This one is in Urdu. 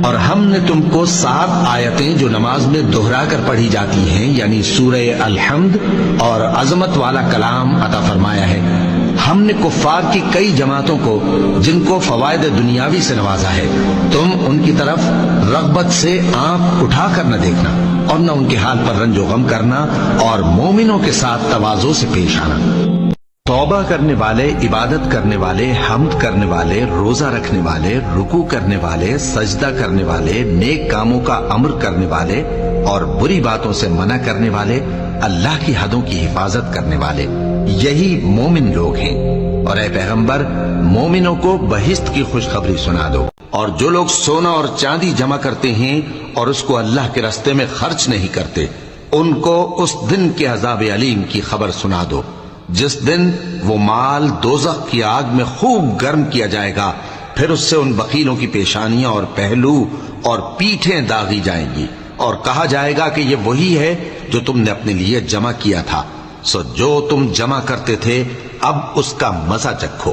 اور ہم نے تم کو 7 آیتیں جو نماز میں دہرا کر پڑھی جاتی ہیں یعنی سورہ الحمد اور عظمت والا کلام عطا فرمایا ہے۔ ہم نے کفار کی کئی جماعتوں کو جن کو فوائد دنیاوی سے نوازا ہے، تم ان کی طرف رغبت سے آنکھ اٹھا کر نہ دیکھنا اور نہ ان کے حال پر رنج و غم کرنا اور مومنوں کے ساتھ تواضع سے پیش آنا۔ توبہ کرنے والے، عبادت کرنے والے، حمد کرنے والے، روزہ رکھنے والے، رکوع کرنے والے، سجدہ کرنے والے، نیک کاموں کا امر کرنے والے اور بری باتوں سے منع کرنے والے، اللہ کی حدوں کی حفاظت کرنے والے، یہی مومن لوگ ہیں۔ اور اے پیغمبر، مومنوں کو بہشت کی خوشخبری سنا دو۔ اور جو لوگ سونا اور چاندی جمع کرتے ہیں اور اس کو اللہ کے راستے میں خرچ نہیں کرتے، ان کو اس دن کے عذاب علیم کی خبر سنا دو، جس دن وہ مال دوزخ کی آگ میں خوب گرم کیا جائے گا، پھر اس سے ان بخیلوں کی پیشانیاں اور پہلو اور پیٹھیں داغی جائیں گی، اور کہا جائے گا کہ یہ وہی ہے جو تم نے اپنے لیے جمع کیا تھا، سو جو تم جمع کرتے تھے اب اس کا مزہ چکھو۔